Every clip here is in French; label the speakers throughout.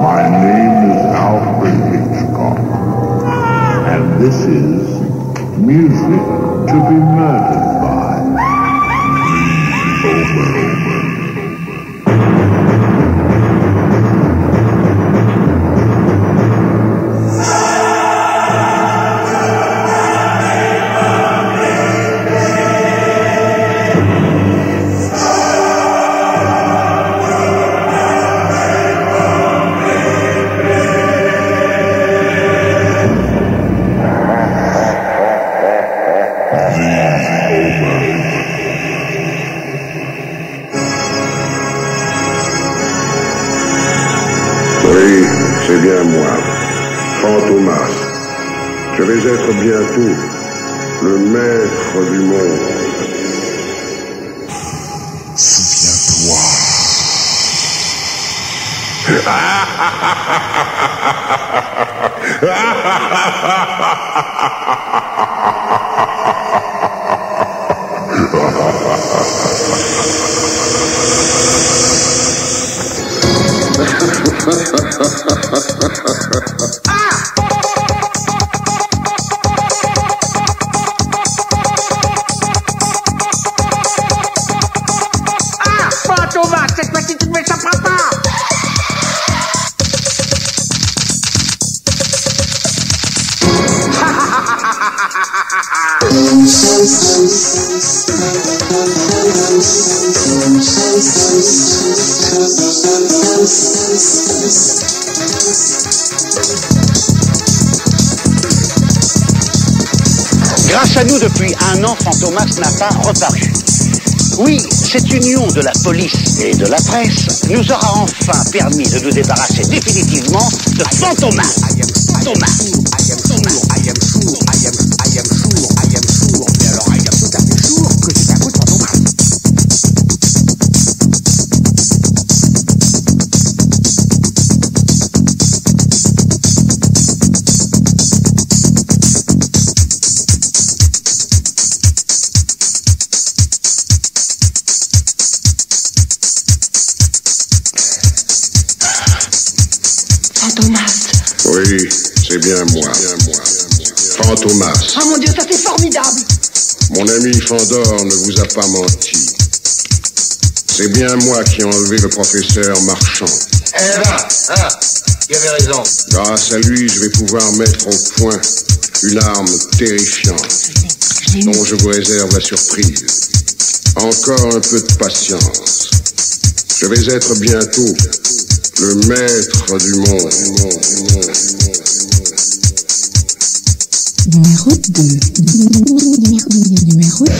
Speaker 1: My name is Alfred Hitchcock, and this is music to be murdered by.
Speaker 2: Oui, c'est bien moi, Fantomas. Je vais être bientôt le maître du monde.
Speaker 3: Souviens-toi.
Speaker 4: Fantomas, cette fois-ci tu ne m'échapperas pas.
Speaker 5: Grâce à nous, depuis un an, Fantomas n'a pas reparu. Oui, cette union de la police et de la presse nous aura enfin permis de nous débarrasser définitivement de Fantomas. Fantomas.
Speaker 4: Mais alors, I am tout à fait sûr que c'est un coup de Fantomas.
Speaker 6: Fantomas.
Speaker 2: Oui, c'est bien moi, Fantomas.
Speaker 6: Oh mon Dieu, ça c'est formidable.
Speaker 2: Mon ami Fandor ne vous a pas menti. C'est bien moi qui ai enlevé le professeur Marchand.
Speaker 7: Eh ben, il avait raison.
Speaker 2: Grâce à lui, je vais pouvoir mettre au point une arme terrifiante dont je vous réserve la surprise. Encore un peu de patience. Je vais être bientôt le maître du monde.
Speaker 8: Numéro 2. Numéro 2.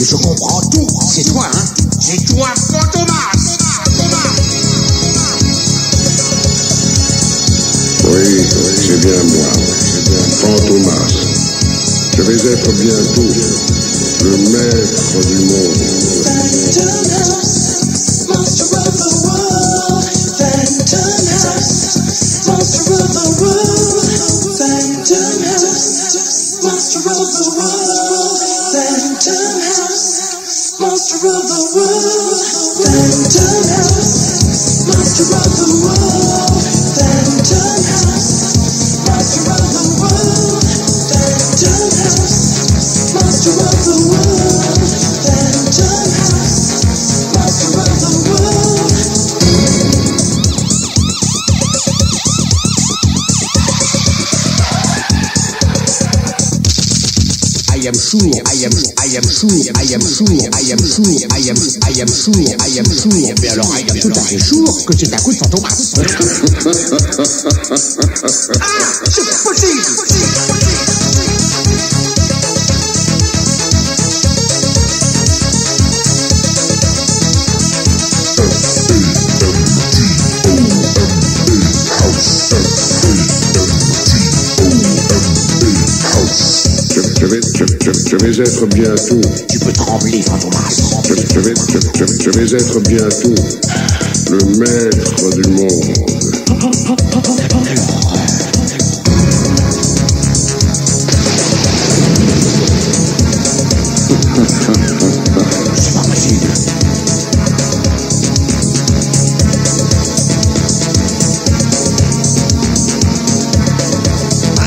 Speaker 4: Je comprends tout. C'est toi, hein? C'est toi, Fantomas!
Speaker 2: Oui, c'est bien moi, Fantomas. Je vais être bientôt le maître du monde.
Speaker 4: am sure, I am sure, I am sure, I am sure, I am sure, I am sure, I am sure. Mais alors, I am tout à fait sure que c'est un coup de Fantomas. Ah, c'est possible.
Speaker 2: Je vais être bientôt.
Speaker 4: Tu peux trembler, Fantomas.
Speaker 2: Je vais être bientôt le maître du monde.
Speaker 4: C'est pas possible.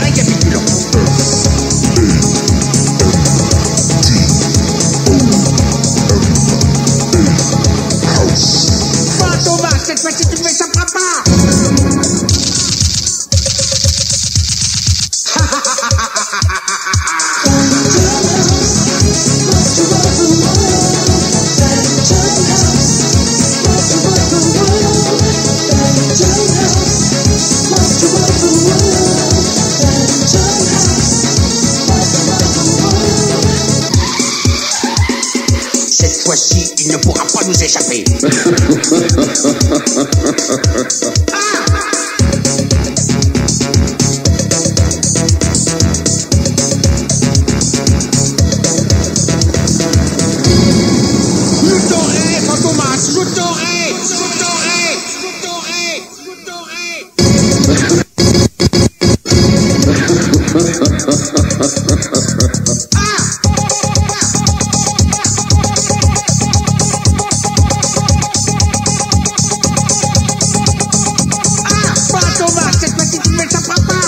Speaker 4: Récapitulons. Fantomas, cette fois-ci tu fais ça, papa. Cette fois-ci, il ne pourra pas nous échapper. Je t'aurai, Fantomas, je t'aurai, je t'aurai, je t'aurai, je t'aurai. Fantomas, cette fois-ci tu fais ça, papa.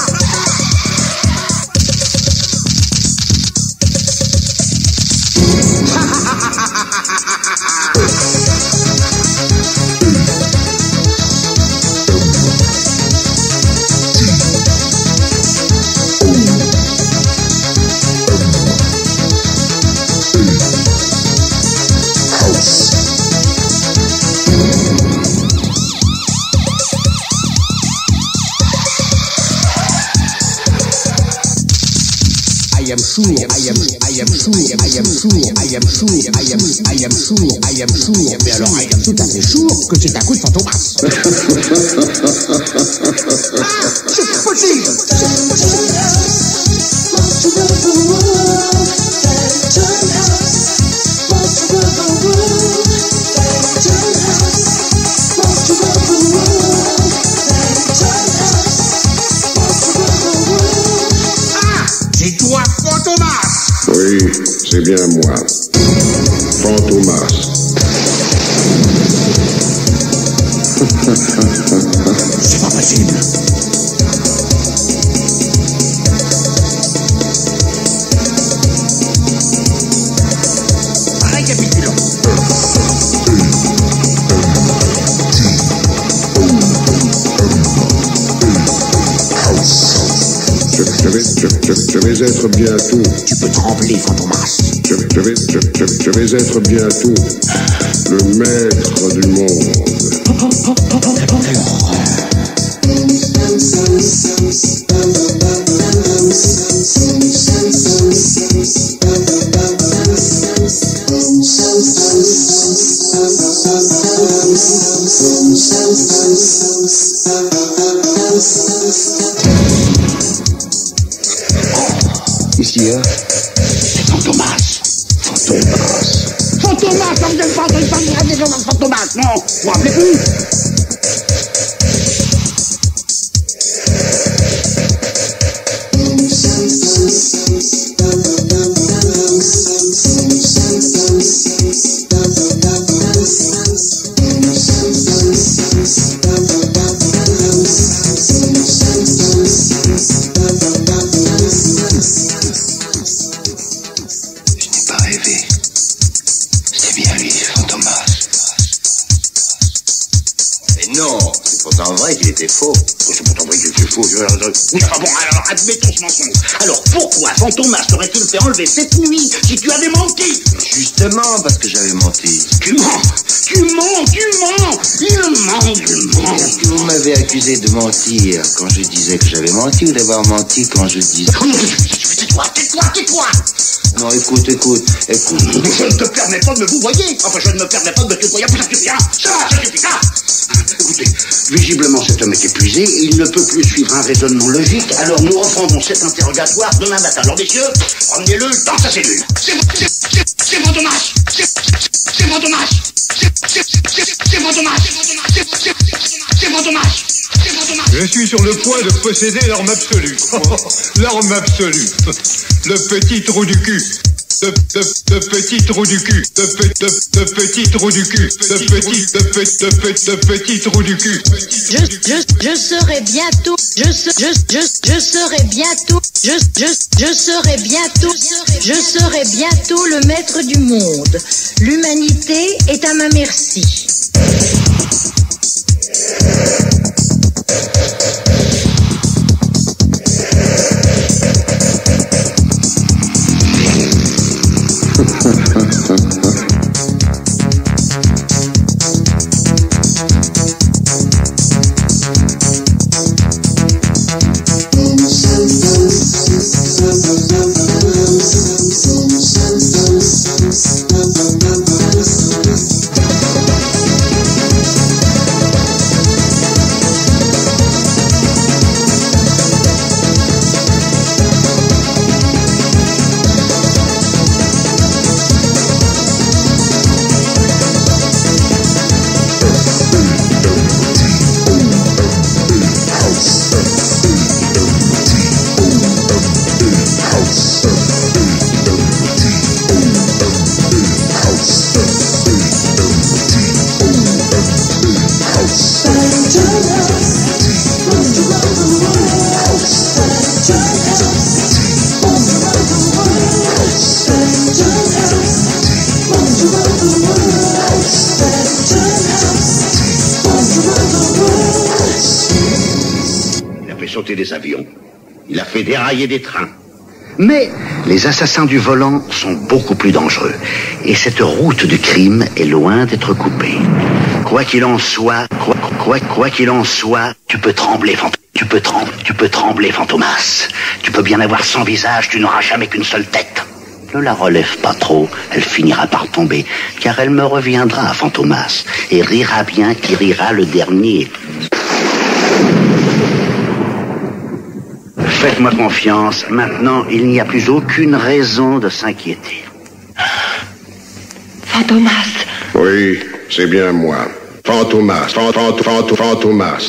Speaker 4: I am sure, I am sure, I am sure, I am sure, I am sure, I am sure, I am sure. Mais alors, I am tout à fait sure que c'est un coup de Fantomas. C'est possible. C'est toi, Fantomas.
Speaker 2: Oui, c'est bien moi. Fantomas.
Speaker 4: C'est pas possible. Récapitulons.
Speaker 2: Je vais être bientôt.
Speaker 4: Tu peux trembler, Fantomas.
Speaker 2: Je vais être bientôt le maître du monde.
Speaker 5: Ici, c'est Fantomas.
Speaker 2: Fantomas.
Speaker 5: Fantomas, ça me donne pas de Fantomas, non, vous vous rappelez plus? vrai qu'il était faux.
Speaker 7: C'est pourtant vrai qu'il était faux.
Speaker 5: Oui, enfin bon, alors admettons ce mensonge. Alors pourquoi Fantomas t'aurait-il fait enlever cette nuit si tu avais menti?
Speaker 7: Justement, parce que j'avais menti.
Speaker 5: Tu mens. Il ment.
Speaker 7: Est-ce que vous m'avez accusé de mentir quand je disais que j'avais menti ou d'avoir menti quand je disais...
Speaker 5: Tais-toi.
Speaker 7: Non, écoute.
Speaker 5: Je ne te permets pas de me vouvoyer. Enfin, je ne me permets pas de me tutoyer. Ça suffit, hein. Ça suffit, hein. Écoutez, visiblement cet homme est épuisé, il ne peut plus suivre un raisonnement logique, alors nous reprendrons cet interrogatoire demain matin. Alors messieurs, promenez-le dans sa cellule. C'est Fantomas. C'est Fantomas.
Speaker 8: Je suis sur le point de posséder l'arme absolue. L'arme absolue. Le petit trou du cul. De petit trou du cul. De petit trou du cul. De petit trou du cul.
Speaker 9: Je serai bientôt. Je serai bientôt le maître du monde. L'humanité est à ma merci.
Speaker 5: Sauter des avions. Il a fait dérailler des trains. Mais les assassins du volant sont beaucoup plus dangereux. Et cette route du crime est loin d'être coupée. Quoi qu'il en soit, tu peux trembler, Fantomas. Tu peux bien avoir 100 visages, tu n'auras jamais qu'une seule tête. Ne la relève pas trop, elle finira par tomber, car elle me reviendra, Fantomas, et rira bien qui rira le dernier. Faites-moi confiance, maintenant il n'y a plus aucune raison de s'inquiéter.
Speaker 2: Fantomas. Oui, c'est bien moi. Fantomas.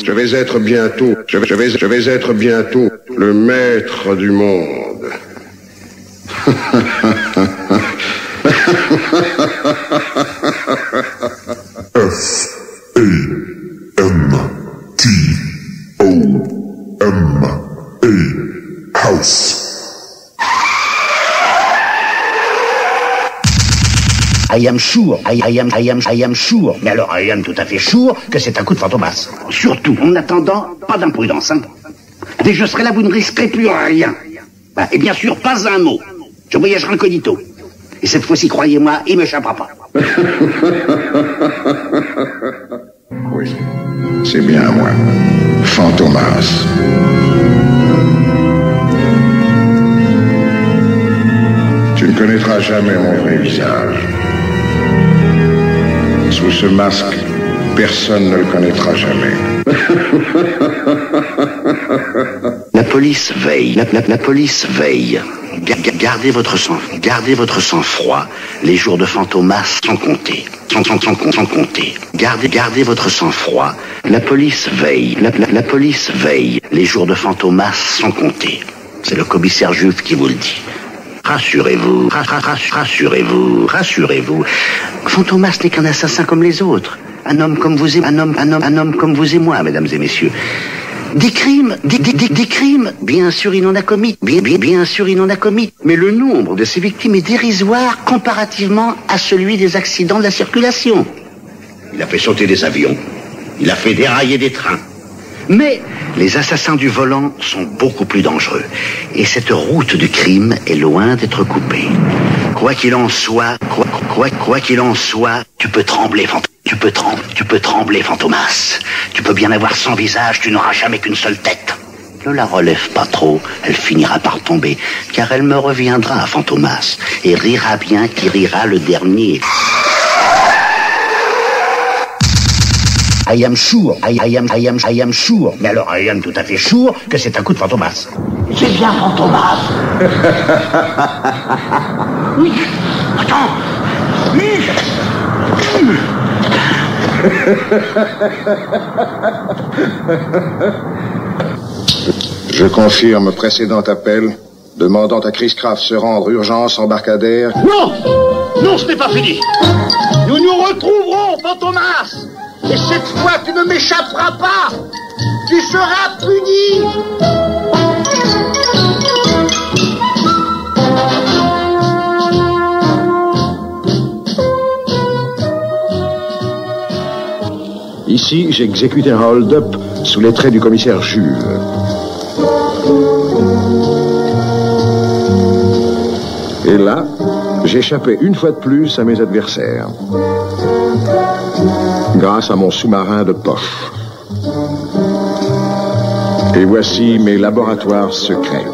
Speaker 2: Je vais être bientôt, je vais être bientôt le maître du monde.
Speaker 3: House.
Speaker 5: I am sure. Mais alors, I am tout à fait sure que c'est un coup de Fantomas. Surtout, en attendant, pas d'imprudence, hein. Dès que je serai là, vous ne risquerez plus rien. Et bien sûr, pas un mot. Je voyagerai incognito. Et cette fois-ci, croyez-moi, il m'échappera pas.
Speaker 2: Oui, c'est bien moi. Fantomas. Tu ne connaîtras jamais mon vrai visage. Sous ce masque, personne ne le connaîtra jamais.
Speaker 5: La police veille. La police veille. Gardez votre sang-froid. Les jours de Fantomas sont comptés. Sans compter. Gardez votre sang-froid. La police veille. La police veille. Les jours de Fantomas sont comptés. C'est le commissaire Juve qui vous le dit. Rassurez-vous. Fantomas n'est qu'un assassin comme les autres. Un homme comme vous et moi, mesdames et messieurs. Des crimes, bien sûr il en a commis. Bien sûr il en a commis. Mais le nombre de ses victimes est dérisoire comparativement à celui des accidents de la circulation. Il a fait sauter des avions. Il a fait dérailler des trains. Mais les assassins du volant sont beaucoup plus dangereux. Et cette route du crime est loin d'être coupée. Quoi qu'il en soit, quoi qu'il en soit, tu peux trembler, tu peux trembler, Fantomas. Tu peux bien avoir 100 visages, tu n'auras jamais qu'une seule tête. Ne la relève pas trop, elle finira par tomber, car elle me reviendra, Fantomas, et rira bien qui rira le dernier. I am sure, I am sure. Mais alors, I am tout à fait sure que c'est un coup de Fantomas. C'est bien Fantomas. Oui. Attends. Oui.
Speaker 2: Je confirme précédent appel, demandant à Chris Craft se rendre urgence embarcadère.
Speaker 5: Non. Non, ce n'est pas fini. Nous nous retrouverons, Fantomas. Et cette fois, tu ne m'échapperas pas. Tu seras puni.
Speaker 2: Ici, j'exécute un hold-up sous les traits du commissaire Jules. Et là, j'échappais une fois de plus à mes adversaires. Grâce à mon sous-marin de poche. Et voici mes laboratoires secrets.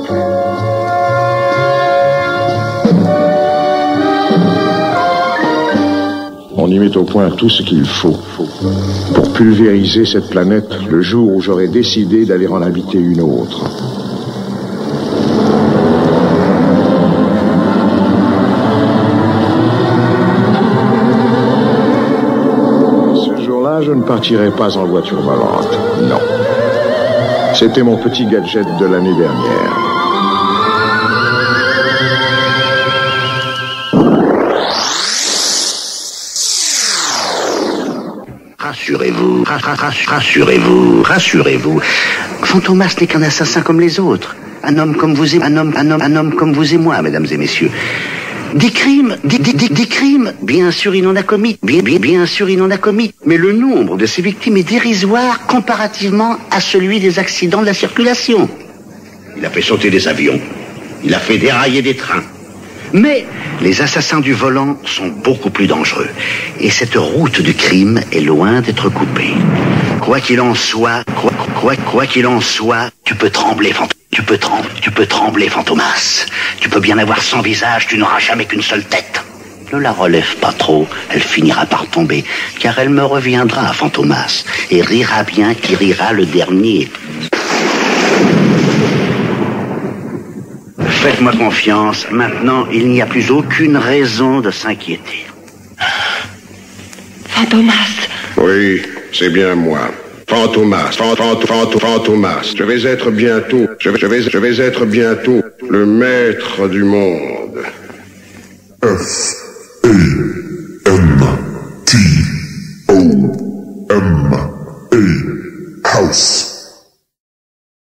Speaker 2: On y met au point tout ce qu'il faut pour pulvériser cette planète le jour où j'aurai décidé d'aller en habiter une autre. Je ne partirai pas en voiture volante, non. C'était mon petit gadget de l'année dernière.
Speaker 5: Rassurez-vous, rassurez-vous. Fantomas n'est qu'un assassin comme les autres. Un homme comme vous et comme vous et moi, mesdames et messieurs. Des crimes, bien sûr il en a commis, bien sûr il en a commis, mais le nombre de ses victimes est dérisoire comparativement à celui des accidents de la circulation. Il a fait sauter des avions, il a fait dérailler des trains. Mais les assassins du volant sont beaucoup plus dangereux, et cette route du crime est loin d'être coupée. Quoi qu'il en soit, quoi qu'il en soit, tu peux trembler, tu peux trembler, Fantomas. Tu peux bien avoir 100 visages, tu n'auras jamais qu'une seule tête. Ne la relève pas trop, elle finira par tomber, car elle me reviendra, Fantomas, et rira bien qui rira le dernier. Faites-moi confiance, maintenant il n'y a plus aucune raison de s'inquiéter.
Speaker 9: Fantomas.
Speaker 2: Oui, c'est bien moi. Fantomas. Je vais être bientôt, je vais être bientôt le maître du monde.
Speaker 3: F-A-N-T-O-M-A House.